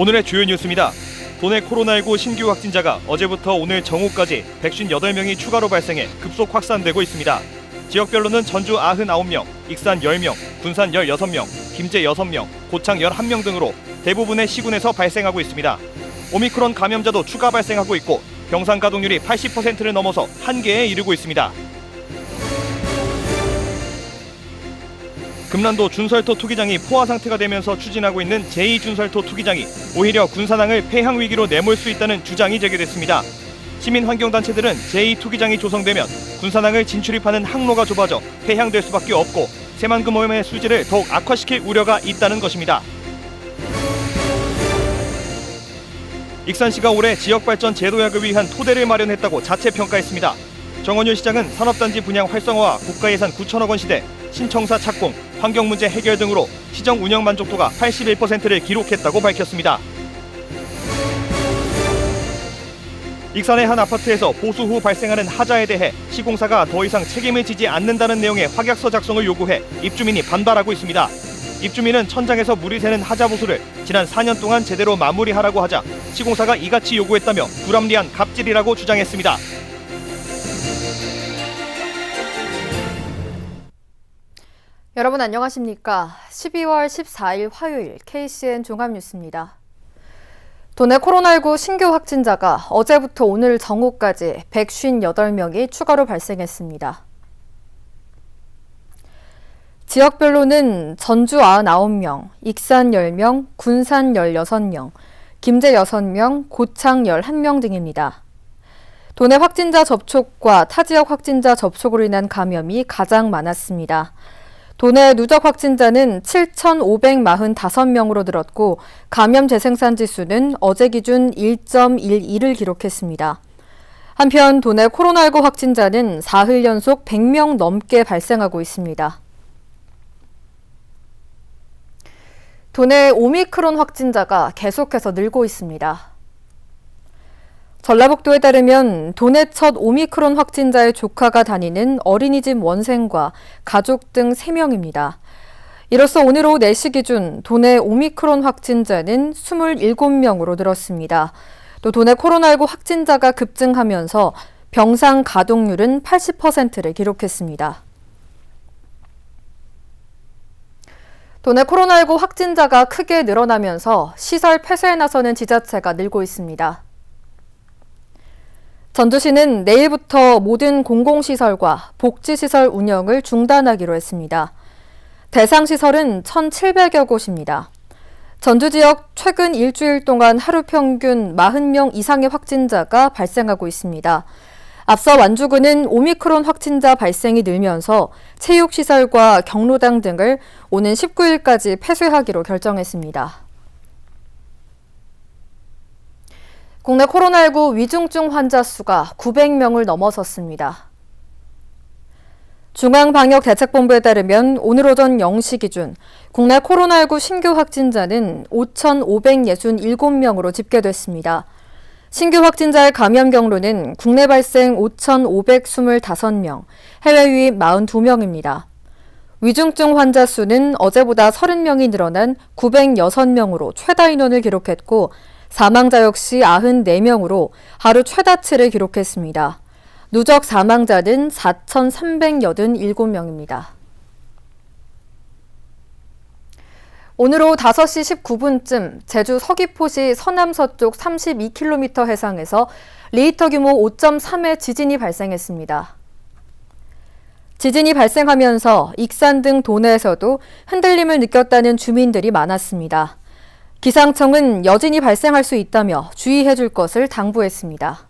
오늘의 주요 뉴스입니다. 도내 코로나19 신규 확진자가 어제부터 오늘 정오까지 158명이 추가로 발생해 급속 확산되고 있습니다. 지역별로는 전주 99명, 익산 10명, 군산 16명, 김제 6명, 고창 11명 등으로 대부분의 시군에서 발생하고 있습니다. 오미크론 감염자도 추가 발생하고 있고 병상 가동률이 80%를 넘어서 한계에 이르고 있습니다. 금남도 준설토 투기장이 포화 상태가 되면서 추진하고 있는 제2준설토 투기장이 오히려 군산항을 폐항 위기로 내몰 수 있다는 주장이 제기됐습니다. 시민환경단체들은 제2투기장이 조성되면 군산항을 진출입하는 항로가 좁아져 폐항될 수밖에 없고 새만금호염의 수질을 더욱 악화시킬 우려가 있다는 것입니다. 익산시가 올해 지역발전 제도약을 위한 토대를 마련했다고 자체 평가했습니다. 정원윤 시장은 산업단지 분양 활성화와 국가예산 9천억 원 시대, 신청사 착공, 환경문제 해결 등으로 시정 운영 만족도가 81%를 기록했다고 밝혔습니다. 익산의 한 아파트에서 보수 후 발생하는 하자에 대해 시공사가 더 이상 책임을 지지 않는다는 내용의 확약서 작성을 요구해 입주민이 반발하고 있습니다. 입주민은 천장에서 물이 새는 하자 보수를 지난 4년 동안 제대로 마무리하라고 하자 시공사가 이같이 요구했다며 불합리한 갑질이라고 주장했습니다. 여러분 안녕하십니까? 12월 14일 화요일 KCN 종합뉴스입니다. 도내 코로나19 신규 확진자가 어제부터 오늘 정오까지 158명이 추가로 발생했습니다. 지역별로는 전주 99명, 익산 10명, 군산 16명, 김제 6명, 고창 11명 등입니다. 도내 확진자 접촉과 타 지역 확진자 접촉으로 인한 감염이 가장 많았습니다. 도내 누적 확진자는 7,545명으로 늘었고 감염 재생산 지수는 어제 기준 1.12를 기록했습니다. 한편 도내 코로나19 확진자는 사흘 연속 100명 넘게 발생하고 있습니다. 도내 오미크론 확진자가 계속해서 늘고 있습니다. 전라북도에 따르면 도내 첫 오미크론 확진자의 조카가 다니는 어린이집 원생과 가족 등 3명입니다. 이로써 오늘 오후 4시 기준 도내 오미크론 확진자는 27명으로 늘었습니다. 또 도내 코로나19 확진자가 급증하면서 병상 가동률은 80%를 기록했습니다. 도내 코로나19 확진자가 크게 늘어나면서 시설 폐쇄에 나서는 지자체가 늘고 있습니다. 전주시는 내일부터 모든 공공시설과 복지시설 운영을 중단하기로 했습니다. 대상 시설은 1,700여 곳입니다. 전주 지역 최근 일주일 동안 하루 평균 40명 이상의 확진자가 발생하고 있습니다. 앞서 완주군은 오미크론 확진자 발생이 늘면서 체육시설과 경로당 등을 오는 19일까지 폐쇄하기로 결정했습니다. 국내 코로나19 위중증 환자 수가 900명을 넘어섰습니다. 중앙방역대책본부에 따르면 오늘 오전 0시 기준 국내 코로나19 신규 확진자는 5,567명으로 집계됐습니다. 신규 확진자의 감염 경로는 국내 발생 5,525명, 해외 유입 42명입니다. 위중증 환자 수는 어제보다 30명이 늘어난 906명으로 최다 인원을 기록했고 사망자 역시 94명으로 하루 최다치를 기록했습니다. 누적 사망자는 4,387명입니다. 오늘 오후 5시 19분쯤 제주 서귀포시 서남서쪽 32km 해상에서 리히터 규모 5.3의 지진이 발생했습니다. 지진이 발생하면서 익산 등 도내에서도 흔들림을 느꼈다는 주민들이 많았습니다. 기상청은 여진이 발생할 수 있다며 주의해 줄 것을 당부했습니다.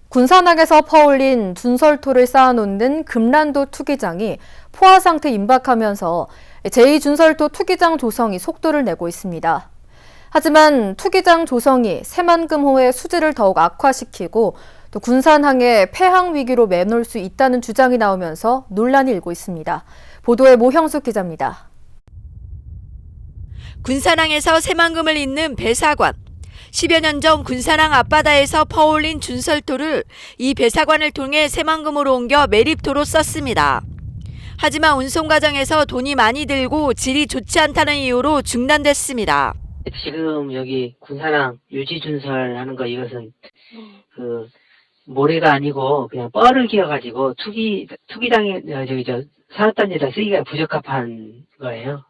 군산항에서 퍼올린 준설토를 쌓아놓는 금란도 투기장이 포화 상태 임박하면서 제2준설토 투기장 조성이 속도를 내고 있습니다. 하지만 투기장 조성이 새만금호의 수질을 더욱 악화시키고 또 군산항의 폐항 위기로 매놓을 수 있다는 주장이 나오면서 논란이 일고 있습니다. 보도에 모형숙 기자입니다. 군산항에서 새만금을 잇는 배사관. 10여 년 전 군산항 앞바다에서 퍼올린 준설토를 이 배사관을 통해 새만금으로 옮겨 매립토로 썼습니다. 하지만 운송 과정에서 돈이 많이 들고 질이 좋지 않다는 이유로 중단됐습니다. 지금 여기 군사랑 유지 준설하는 거 이것은 그 모래가 아니고 그냥 뻘을 기어가지고 투기장에 산업단지에다 쓰기가 부적합한 거예요.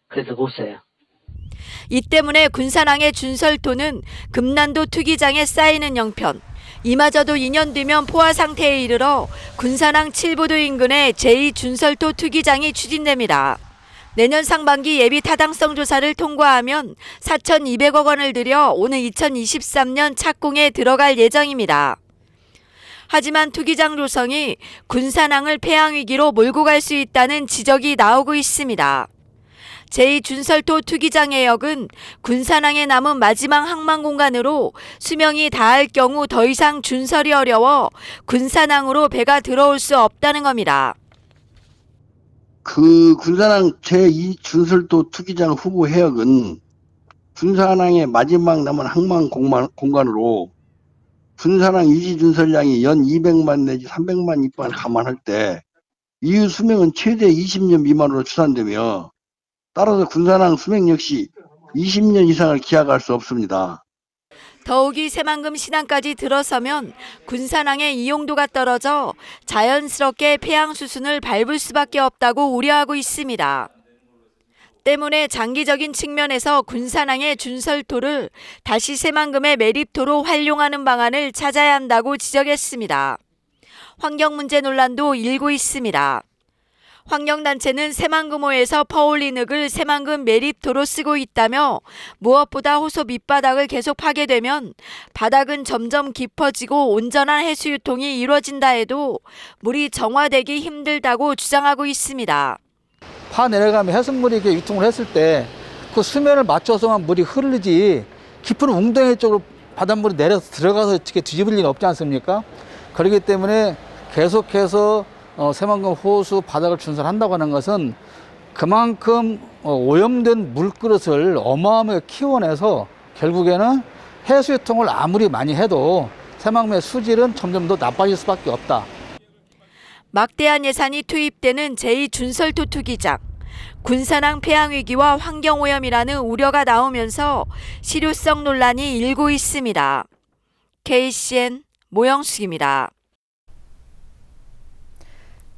그래서 못 써요. 이 때문에 군산항의 준설토는 금난도 투기장에 쌓이는 형편. 이마저도 2년 뒤면 포화 상태에 이르러 군산항 7부도 인근에 제2준설토 투기장이 추진됩니다. 내년 상반기 예비 타당성 조사를 통과하면 4,200억 원을 들여 오는 2023년 착공에 들어갈 예정입니다. 하지만 투기장 조성이 군산항을 폐항 위기로 몰고 갈 수 있다는 지적이 나오고 있습니다. 제2준설토 투기장 해역은 군산항에 남은 마지막 항만 공간으로 수명이 다할 경우 더 이상 준설이 어려워 군산항으로 배가 들어올 수 없다는 겁니다. 그 군산항 제2준설도 투기장 후보 해역은 군산항의 마지막 남은 항만 공간으로 군산항 유지준설량이 연 200만 내지 300만 입방을 감안할 때 이후 수명은 최대 20년 미만으로 추산되며 따라서 군산항 수명 역시 20년 이상을 기약할 수 없습니다. 더욱이 새만금 신항까지 들어서면 군산항의 이용도가 떨어져 자연스럽게 폐항 수순을 밟을 수밖에 없다고 우려하고 있습니다. 때문에 장기적인 측면에서 군산항의 준설토를 다시 새만금의 매립토로 활용하는 방안을 찾아야 한다고 지적했습니다. 환경 문제 논란도 일고 있습니다. 환경단체는 새만금호에서 퍼올린 흙을 새만금 매립토로 쓰고 있다며 무엇보다 호소 밑바닥을 계속 파괴되면 바닥은 점점 깊어지고 온전한 해수 유통이 이루어진다 해도 물이 정화되기 힘들다고 주장하고 있습니다. 파 내려가면 해수물이 이렇게 유통을 했을 때 그 수면을 맞춰서만 물이 흐르지 깊은 웅덩이 쪽으로 바닷물이 내려서 들어가서 이렇게 뒤집을 리는 없지 않습니까? 그렇기 때문에 계속해서 새만금 호수 바닥을 준설한다고 하는 것은 그만큼 오염된 물그릇을 어마어마하게 키워내서 결국에는 해수 유통을 아무리 많이 해도 새만금의 수질은 점점 더 나빠질 수밖에 없다. 막대한 예산이 투입되는 제2준설토 투기장. 군산항 폐항 위기와 환경오염이라는 우려가 나오면서 실효성 논란이 일고 있습니다. KCN 모영숙입니다.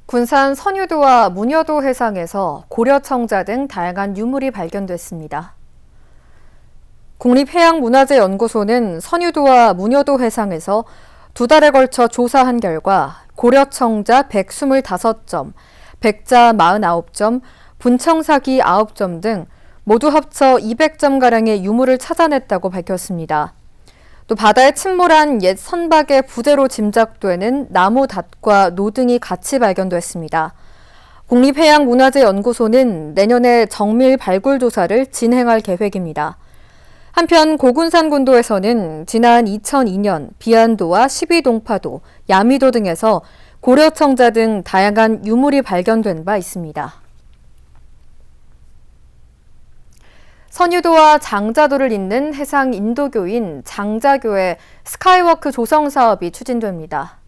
군산 선유도와 문여도 해상에서 고려청자 등 다양한 유물이 발견됐습니다. 국립해양문화재연구소는 선유도와 문여도 해상에서 2달에 걸쳐 조사한 결과 고려청자 125점, 백자 49점, 분청사기 9점 등 모두 합쳐 200점가량의 유물을 찾아냈다고 밝혔습니다. 또 바다에 침몰한 옛 선박의 부재로 짐작되는 나무 닷과 노 등이 같이 발견됐습니다. 국립해양문화재연구소는 내년에 정밀 발굴 조사를 진행할 계획입니다. 한편 고군산군도에서는 지난 2002년 비안도와 12동파도, 야미도 등에서 고려청자 등 다양한 유물이 발견된 바 있습니다. 선유도와 장자도를 잇는 해상 인도교인 장자교의 스카이워크 조성 사업이 추진됩니다.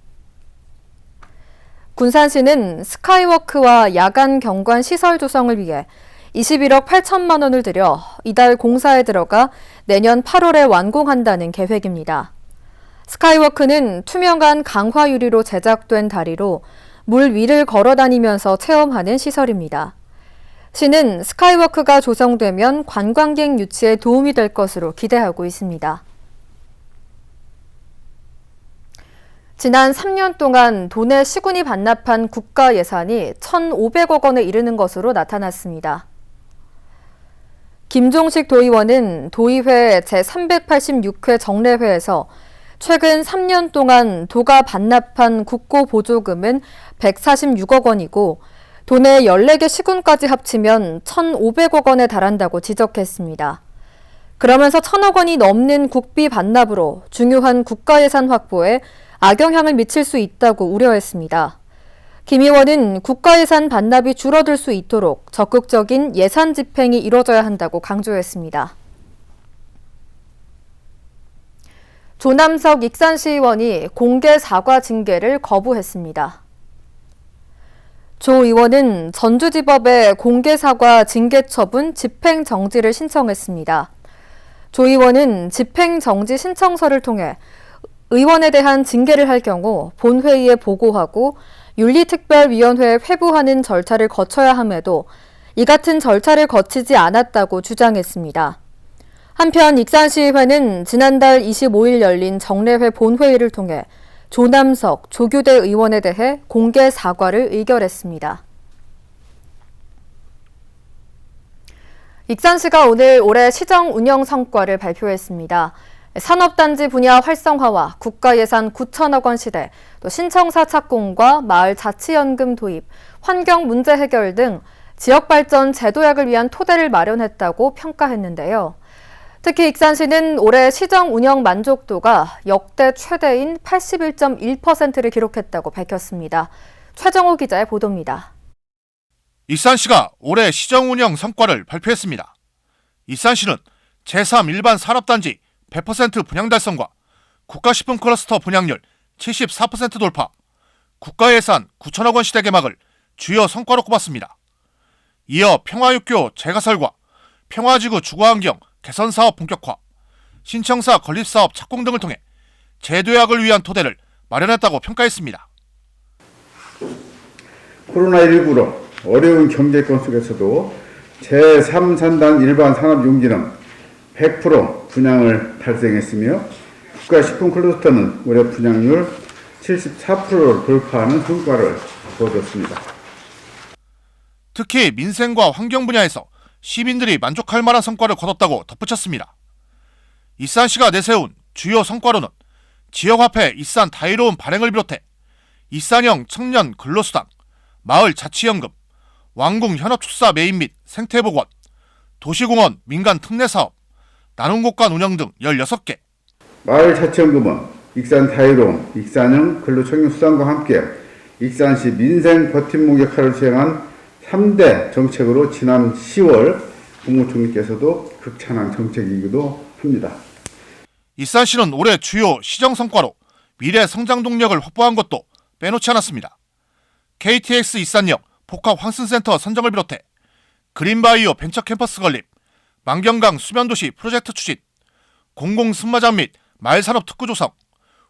군산시는 스카이워크와 야간 경관 시설 조성을 위해 21억 8천만 원을 들여 이달 공사에 들어가 내년 8월에 완공한다는 계획입니다. 스카이워크는 투명한 강화 유리로 제작된 다리로 물 위를 걸어 다니면서 체험하는 시설입니다. 시는 스카이워크가 조성되면 관광객 유치에 도움이 될 것으로 기대하고 있습니다. 지난 3년 동안 도내 시군이 반납한 국가 예산이 1,500억 원에 이르는 것으로 나타났습니다. 김종식 도의원은 도의회 제386회 정례회에서 최근 3년 동안 도가 반납한 국고 보조금은 146억 원이고 도내 14개 시군까지 합치면 1,500억 원에 달한다고 지적했습니다. 그러면서 1,000억 원이 넘는 국비 반납으로 중요한 국가 예산 확보에 악영향을 미칠 수 있다고 우려했습니다. 김 의원은 국가 예산 반납이 줄어들 수 있도록 적극적인 예산 집행이 이뤄져야 한다고 강조했습니다. 조남석 익산시의원이 공개 사과 징계를 거부했습니다. 조 의원은 전주지법에 공개사과 징계처분 집행정지를 신청했습니다. 조 의원은 집행정지 신청서를 통해 의원에 대한 징계를 할 경우 본회의에 보고하고 윤리특별위원회에 회부하는 절차를 거쳐야 함에도 이 같은 절차를 거치지 않았다고 주장했습니다. 한편 익산시의회는 지난달 25일 열린 정례회 본회의를 통해 조남석, 조규대 의원에 대해 공개 사과를 의결했습니다. 익산시가 오늘 올해 시정 운영 성과를 발표했습니다. 산업단지 분야 활성화와 국가예산 9천억 원 시대, 또 신청사 착공과 마을 자치연금 도입, 환경 문제 해결 등 지역발전 제도약을 위한 토대를 마련했다고 평가했는데요. 특히 익산시는 올해 시정 운영 만족도가 역대 최대인 81.1%를 기록했다고 밝혔습니다. 최정호 기자의 보도입니다. 익산시가 올해 시정 운영 성과를 발표했습니다. 익산시는 제3 일반 산업단지 100% 분양 달성과 국가식품 클러스터 분양률 74% 돌파, 국가예산 9천억 원 시대 개막을 주요 성과로 꼽았습니다. 이어 평화육교 재가설과 평화지구 주거환경 개선사업 본격화, 신청사 건립사업 착공 등을 통해 제도약을 위한 토대를 마련했다고 평가했습니다. 코로나19로 어려운 경제권 속에서도 제3산단 일반 산업용지는 100% 분양을 달성했으며 국가식품 클러스터는 올해 분양률 74%를 돌파하는 성과를 거뒀습니다. 특히 민생과 환경 분야에서 시민들이 만족할 만한 성과를 거뒀다고 덧붙였습니다. 익산시가 내세운 주요 성과로는 지역화폐 익산 다이로움 발행을 비롯해 익산형 청년 근로수당, 마을 자치연금, 왕궁 현업축사 매입 및 생태복원, 도시공원 민간 특례사업, 나눔공간 운영 등 16개. 마을 자치연금은 익산 다이로움, 익산형 근로청년 수당과 함께 익산시 민생 버팀목 역할을 수행한 3대 정책으로 지난 10월 국무총리께서도 극찬한 정책이기도 합니다. 익산시는 올해 주요 시정 성과로 미래 성장 동력을 확보한 것도 빼놓지 않았습니다. KTX 익산역 복합 환승센터 선정을 비롯해 그린바이오 벤처 캠퍼스 건립, 만경강 수면도시 프로젝트 추진, 공공승마장 및 마을산업 특구 조성,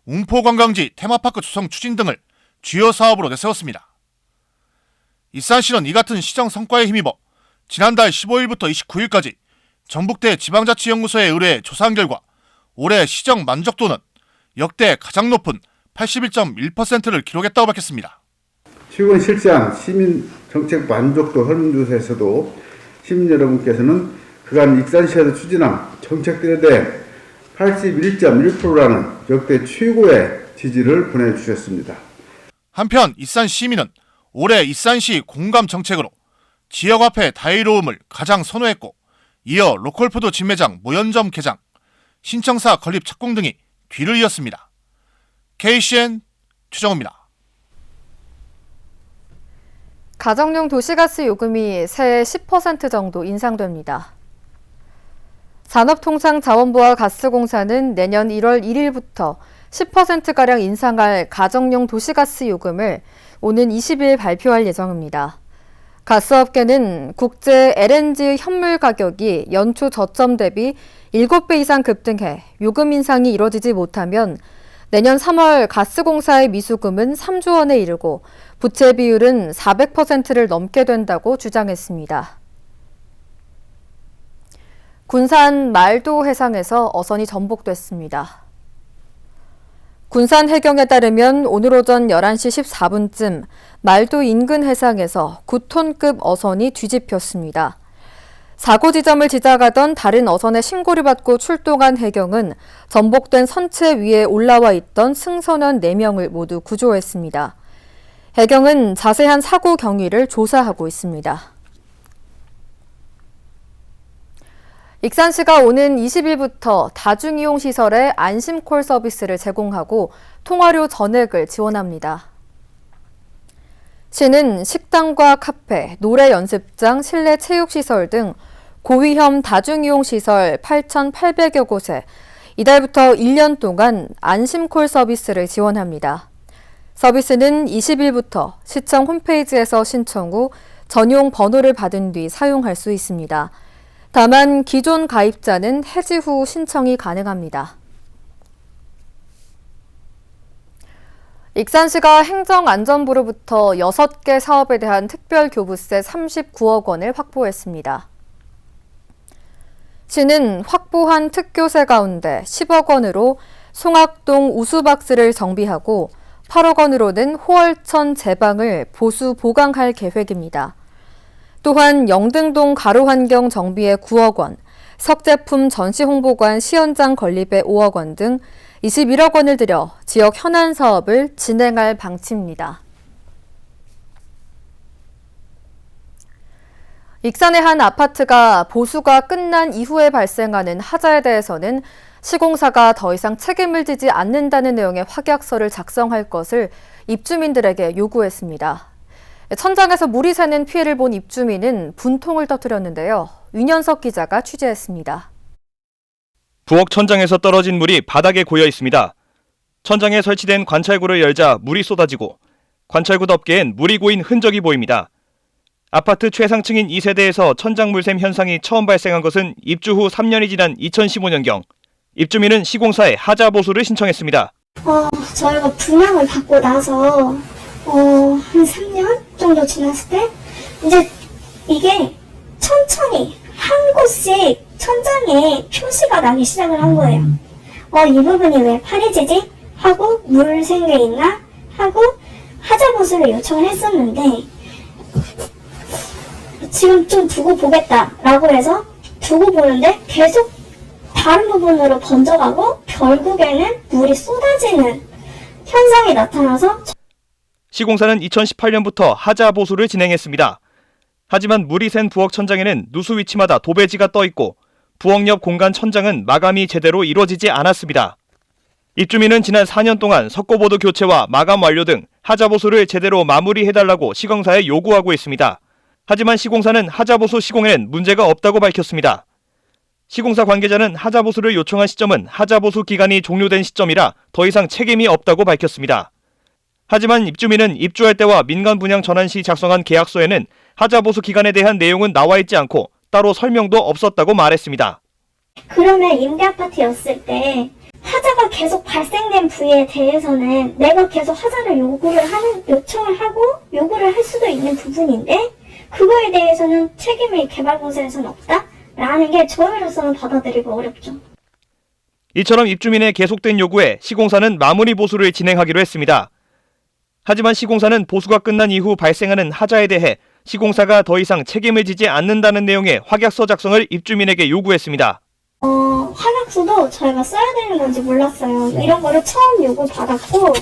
웅포관광지 테마파크 조성 추진 등을 주요 사업으로 내세웠습니다. 익산시는 이 같은 시정 성과에 힘입어 지난달 15일부터 29일까지 전북대 지방자치연구소에 의뢰해 조사한 결과 올해 시정 만족도는 역대 가장 높은 81.1%를 기록했다고 밝혔습니다. 최근 실시한 시민 정책 만족도 설문조사에서도 시민 여러분께서는 그간 익산시에서 추진한 정책들에 대해 81.1%라는 역대 최고의 지지를 보내주셨습니다. 한편 익산 시민은 올해 익산시 공감 정책으로 지역화폐 다이로움을 가장 선호했고, 이어 로컬푸드 진매장 모연점 개장, 신청사 건립 착공 등이 뒤를 이었습니다. KCN 최정호입니다. 가정용 도시가스 요금이 새해 10% 정도 인상됩니다. 산업통상자원부와 가스공사는 내년 1월 1일부터 10%가량 인상할 가정용 도시가스 요금을 오는 20일 발표할 예정입니다. 가스업계는 국제 LNG 현물 가격이 연초 저점 대비 7배 이상 급등해 요금 인상이 이뤄지지 못하면 내년 3월 가스공사의 미수금은 3조 원에 이르고 부채 비율은 400%를 넘게 된다고 주장했습니다. 군산 말도 해상에서 어선이 전복됐습니다. 군산 해경에 따르면 오늘 오전 11시 14분쯤 말도 인근 해상에서 9톤급 어선이 뒤집혔습니다. 사고 지점을 지나가던 다른 어선의 신고를 받고 출동한 해경은 전복된 선체 위에 올라와 있던 승선원 4명을 모두 구조했습니다. 해경은 자세한 사고 경위를 조사하고 있습니다. 익산시가 오는 20일부터 다중이용시설에 안심콜 서비스를 제공하고 통화료 전액을 지원합니다. 시는 식당과 카페, 노래 연습장, 실내 체육시설 등 고위험 다중이용시설 8,800여 곳에 이달부터 1년 동안 안심콜 서비스를 지원합니다. 서비스는 20일부터 시청 홈페이지에서 신청 후 전용 번호를 받은 뒤 사용할 수 있습니다. 다만 기존 가입자는 해지 후 신청이 가능합니다. 익산시가 행정안전부로부터 6개 사업에 대한 특별교부세 39억 원을 확보했습니다. 시는 확보한 특교세 가운데 10억 원으로 송악동 우수박스를 정비하고 8억 원으로는 호월천 제방을 보수 보강할 계획입니다. 또한 영등동 가로환경 정비에 9억 원, 석제품 전시홍보관 시연장 건립에 5억 원 등 21억 원을 들여 지역 현안 사업을 진행할 방침입니다. 익산의 한 아파트가 보수가 끝난 이후에 발생하는 하자에 대해서는 시공사가 더 이상 책임을 지지 않는다는 내용의 확약서를 작성할 것을 입주민들에게 요구했습니다. 천장에서 물이 새는 피해를 본 입주민은 분통을 터뜨렸는데요. 윤현석 기자가 취재했습니다. 부엌 천장에서 떨어진 물이 바닥에 고여 있습니다. 천장에 설치된 관찰구를 열자 물이 쏟아지고 관찰구 덮개엔 물이 고인 흔적이 보입니다. 아파트 최상층인 2세대에서 천장 물샘 현상이 처음 발생한 것은 입주 후 3년이 지난 2015년경. 입주민은 시공사에 하자 보수를 신청했습니다. 저희가 분양을 받고 나서 한 3년 정도 지났을 때 이제 이게 천천히 한 곳씩 천장에 표시가 나기 시작을 한 거예요. 이 부분이 왜 파래지지? 하고 물 샌 게 있나? 하고 하자 보수를 요청을 했었는데 지금 좀 두고 보겠다라고 해서 두고 보는데 계속 다른 부분으로 번져가고 결국에는 물이 쏟아지는 현상이 나타나서 시공사는 2018년부터 하자 보수를 진행했습니다. 하지만 물이 샌 부엌 천장에는 누수 위치마다 도배지가 떠 있고 부엌 옆 공간 천장은 마감이 제대로 이루어지지 않았습니다. 입주민은 지난 4년 동안 석고보드 교체와 마감 완료 등 하자 보수를 제대로 마무리해달라고 시공사에 요구하고 있습니다. 하지만 시공사는 하자 보수 시공에는 문제가 없다고 밝혔습니다. 시공사 관계자는 하자 보수를 요청한 시점은 하자 보수 기간이 종료된 시점이라 더 이상 책임이 없다고 밝혔습니다. 하지만 입주민은 입주할 때와 민간 분양 전환 시 작성한 계약서에는 하자 보수 기간에 대한 내용은 나와 있지 않고 따로 설명도 없었다고 말했습니다. 그러면 임대아파트였을 때 하자가 계속 발생된 부위에 대해서는 내가 계속 하자를 요청을 하고 요구를 할 수도 있는 부분인데 그거에 대해서는 책임이 개발공사에서는 없다라는 게 저희로서는 받아들이기 어렵죠. 이처럼 입주민의 계속된 요구에 시공사는 마무리 보수를 진행하기로 했습니다. 하지만 시공사는 보수가 끝난 이후 발생하는 하자에 대해 시공사가 더 이상 책임을 지지 않는다는 내용의 확약서 작성을 입주민에게 요구했습니다. 확약서도 저희가 써야 되는 건지 몰랐어요. 이런 거를 처음 요구받았고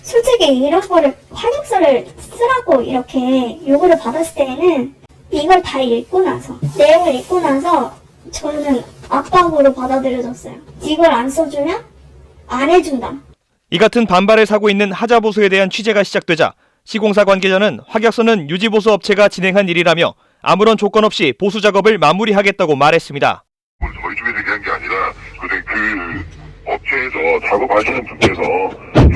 솔직히 이런 거를 확약서를 쓰라고 이렇게 요구를 받았을 때에는 이걸 다 읽고 나서 내용을 읽고 나서 저는 압박으로 받아들여졌어요. 이걸 안 써주면 안 해준다. 이 같은 반발을 사고 있는 하자 보수에 대한 취재가 시작되자 시공사 관계자는 확약서는 유지보수 업체가 진행한 일이라며 아무런 조건 없이 보수 작업을 마무리하겠다고 말했습니다. 저희 쪽에 얘기한 게 아니라 그 업체에서 작업하시는 분께서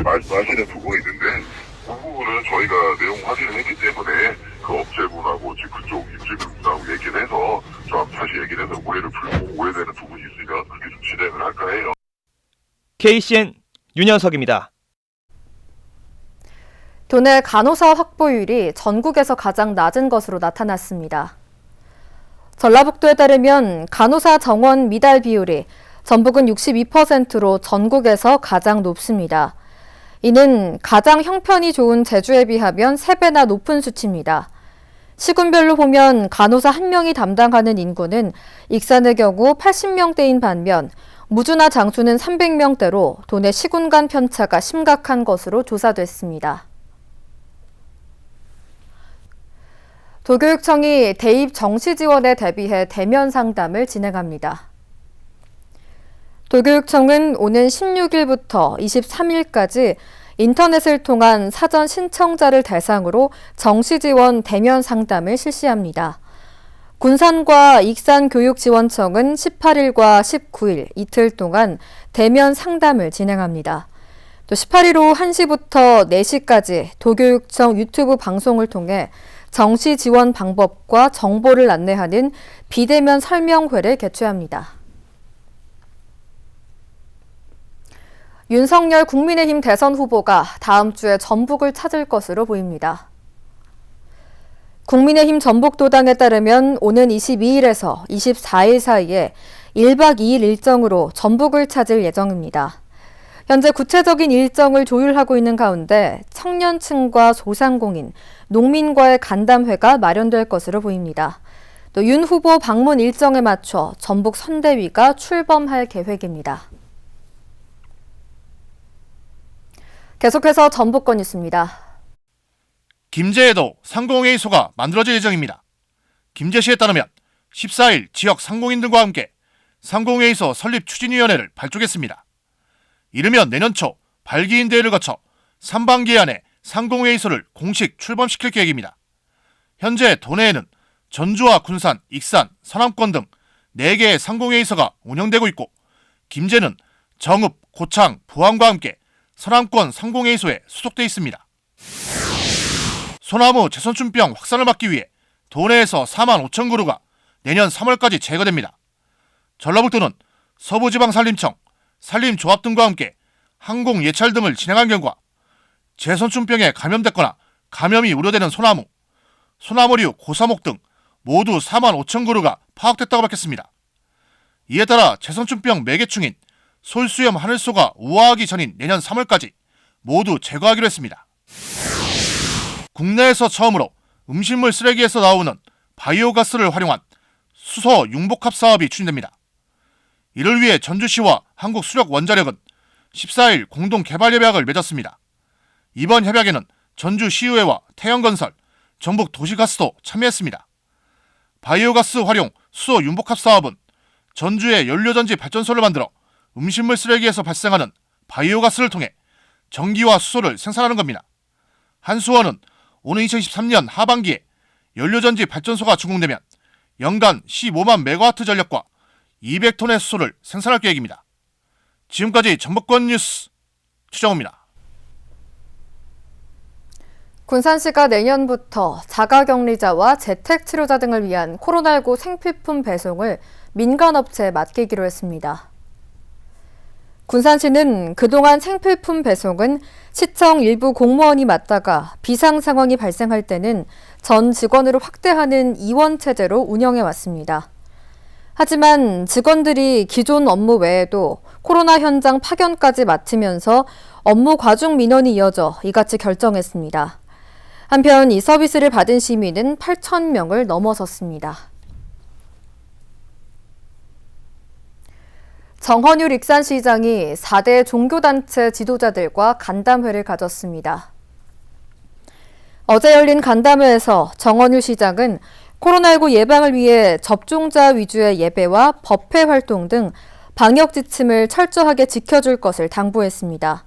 말씀하시는 부분이 있는데 그 부분은 저희가 내용 확인을 했기 때문에 그 업체분하고 그쪽 입주민분하고 얘기를 해서 좀 다시 얘기를 해서 오해를 풀고 오해되는 부분이 있으면 그렇게 좀 진행을 할까 해요. KCN 윤현석입니다. 도내 간호사 확보율이 전국에서 가장 낮은 것으로 나타났습니다. 전라북도에 따르면 간호사 정원 미달 비율이 전북은 62%로 전국에서 가장 높습니다. 이는 가장 형편이 좋은 제주에 비하면 3배나 높은 수치입니다. 시군별로 보면 간호사 1명이 담당하는 인구는 익산의 경우 80명대인 반면 무주나 장수는 300명대로 도내 시군 간 편차가 심각한 것으로 조사됐습니다. 도교육청이 대입 정시 지원에 대비해 대면 상담을 진행합니다. 도교육청은 오는 16일부터 23일까지 인터넷을 통한 사전 신청자를 대상으로 정시 지원 대면 상담을 실시합니다. 군산과 익산교육지원청은 18일과 19일 이틀 동안 대면 상담을 진행합니다. 또 또 18일 오후 1시부터 4시까지 도교육청 유튜브 방송을 통해 정시 지원 방법과 정보를 안내하는 비대면 설명회를 개최합니다. 윤석열 국민의힘 대선 후보가 다음 주에 전북을 찾을 것으로 보입니다. 국민의힘 전북도당에 따르면 오는 22일에서 24일 사이에 1박 2일 일정으로 전북을 찾을 예정입니다. 현재 구체적인 일정을 조율하고 있는 가운데 청년층과 소상공인, 농민과의 간담회가 마련될 것으로 보입니다. 또 윤 후보 방문 일정에 맞춰 전북 선대위가 출범할 계획입니다. 계속해서 전북권 뉴스입니다. 김제에도 상공회의소가 만들어질 예정입니다. 김제시에 따르면 14일 지역 상공인들과 함께 상공회의소 설립 추진위원회를 발족했습니다. 이르면 내년 초 발기인 대회를 거쳐 3반기 안에 상공회의소를 공식 출범시킬 계획입니다. 현재 도내에는 전주와 군산, 익산, 서남권 등 4개의 상공회의소가 운영되고 있고 김제는 정읍, 고창, 부안과 함께 서남권 상공회의소에 소속돼 있습니다. 소나무 제선충병 확산을 막기 위해 도내에서 4만 5천 그루가 내년 3월까지 제거됩니다. 전라북도는 서부지방산림청, 산림조합 등과 함께 항공 예찰 등을 진행한 결과 제선충병에 감염됐거나 감염이 우려되는 소나무, 소나무류 고사목 등 모두 4만 5천 그루가 파악됐다고 밝혔습니다. 이에 따라 제선충병 매개충인 솔수염 하늘소가 우화하기 전인 내년 3월까지 모두 제거하기로 했습니다. 국내에서 처음으로 음식물 쓰레기에서 나오는 바이오가스를 활용한 수소 융복합 사업이 추진됩니다. 이를 위해 전주시와 한국수력원자력은 14일 공동 개발 협약을 맺었습니다. 이번 협약에는 전주시의회와 태영건설, 전북도시가스도 참여했습니다. 바이오가스 활용 수소 융복합 사업은 전주에 연료전지 발전소를 만들어 음식물 쓰레기에서 발생하는 바이오가스를 통해 전기와 수소를 생산하는 겁니다. 한수원은 오는 2023년 하반기에 연료전지 발전소가 준공되면 연간 15만 메가와트 전력과 200톤의 수소를 생산할 계획입니다. 지금까지 전북권 뉴스 최정우입니다. 군산시가 내년부터 자가격리자와 재택치료자 등을 위한 코로나19 생필품 배송을 민간업체에 맡기기로 했습니다. 군산시는 그동안 생필품 배송은 시청 일부 공무원이 맡다가 비상 상황이 발생할 때는 전 직원으로 확대하는 이원체제로 운영해왔습니다. 하지만 직원들이 기존 업무 외에도 코로나 현장 파견까지 맡으면서 업무 과중 민원이 이어져 이같이 결정했습니다. 한편 이 서비스를 받은 시민은 8,000명을 넘어섰습니다. 정헌율 익산시장이 4대 종교단체 지도자들과 간담회를 가졌습니다. 어제 열린 간담회에서 정헌율 시장은 코로나19 예방을 위해 접종자 위주의 예배와 법회 활동 등 방역 지침을 철저하게 지켜줄 것을 당부했습니다.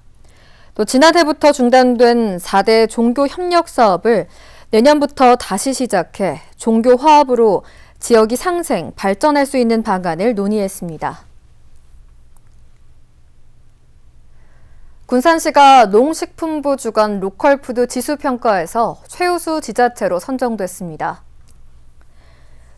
또 지난해부터 중단된 4대 종교 협력 사업을 내년부터 다시 시작해 종교 화합으로 지역이 상생, 발전할 수 있는 방안을 논의했습니다. 군산시가 농식품부 주관 로컬푸드 지수평가에서 최우수 지자체로 선정됐습니다.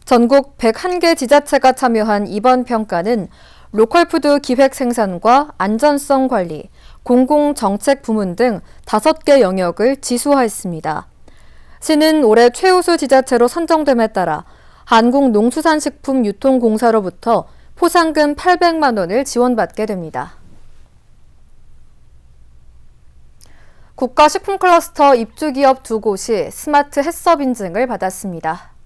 전국 101개 지자체가 참여한 이번 평가는 로컬푸드 기획 생산과 안전성 관리, 공공정책 부문 등 5개 영역을 지수화했습니다. 시는 올해 최우수 지자체로 선정됨에 따라 한국농수산식품유통공사로부터 포상금 800만 원을 지원받게 됩니다. 국가식품클러스터 입주기업 2곳이 스마트 햇섭 인증을 받았습니다.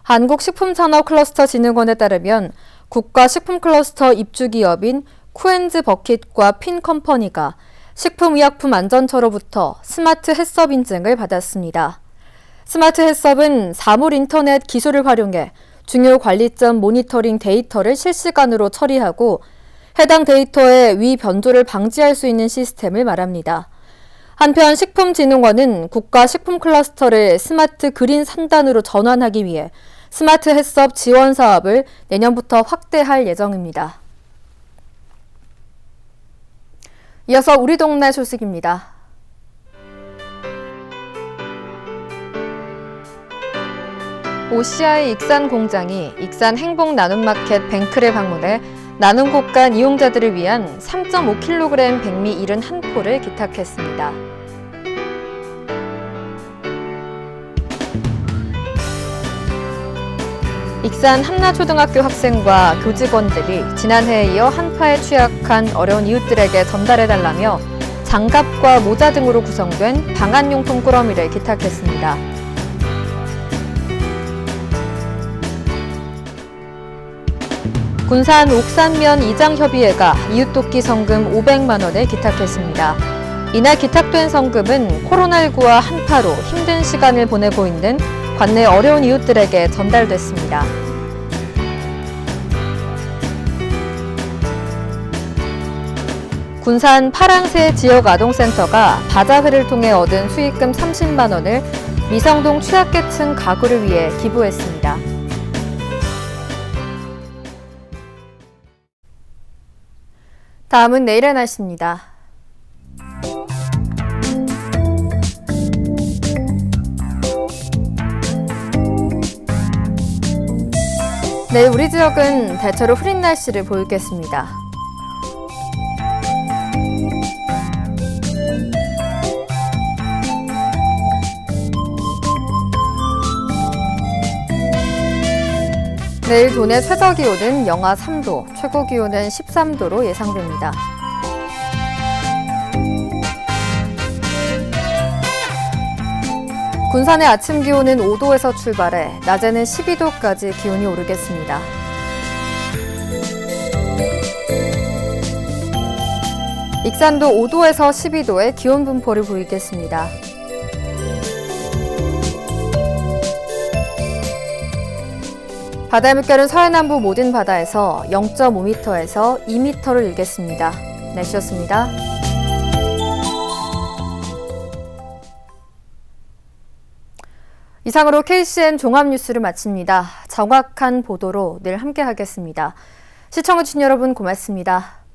한국식품산업클러스터진흥원에 따르면 국가식품클러스터 입주기업인 쿠엔즈 버킷과 핀컴퍼니가 식품의약품 안전처로부터 스마트 햇섭 인증을 받았습니다. 스마트 햇섭은 사물 인터넷 기술을 활용해 중요 관리점 모니터링 데이터를 실시간으로 처리하고 해당 데이터의 위 변조를 방지할 수 있는 시스템을 말합니다. 한편 식품진흥원은 국가식품클러스터를 스마트 그린 3단으로 전환하기 위해 스마트 햇섭 지원 사업을 내년부터 확대할 예정입니다. 이어서 우리 동네 소식입니다. OCI 익산 공장이 익산 행복 나눔마켓 뱅크를 방문해 나눔 곡간 이용자들을 위한 3.5kg 백미 71포를 기탁했습니다. 익산 함나초등학교 학생과 교직원들이 지난해에 이어 한파에 취약한 어려운 이웃들에게 전달해달라며 장갑과 모자 등으로 구성된 방한용품 꾸러미를 기탁했습니다. 군산 옥산면 이장협의회가 이웃돕기 성금 500만 원을 기탁했습니다. 이날 기탁된 성금은 코로나19와 한파로 힘든 시간을 보내고 있는 관내 어려운 이웃들에게 전달됐습니다. 군산 파랑새 지역아동센터가 바자회를 통해 얻은 수익금 30만 원을 미성동 취약계층 가구를 위해 기부했습니다. 다음은 내일의 날씨입니다. 내일 우리 지역은 대체로 흐린 날씨를 보이겠습니다. 내일 도내 최저기온은 영하 3도, 최고기온은 13도로 예상됩니다. 군산의 아침 기온은 5도에서 출발해 낮에는 12도까지 기온이 오르겠습니다. 익산도 5도에서 12도의 기온 분포를 보이겠습니다. 바다의 물결은 서해남부 모든 바다에서 0.5m에서 2m를 일겠습니다. 날씨였습니다. 이상으로 KCN 종합뉴스를 마칩니다. 정확한 보도로 늘 함께하겠습니다. 시청해주신 여러분 고맙습니다.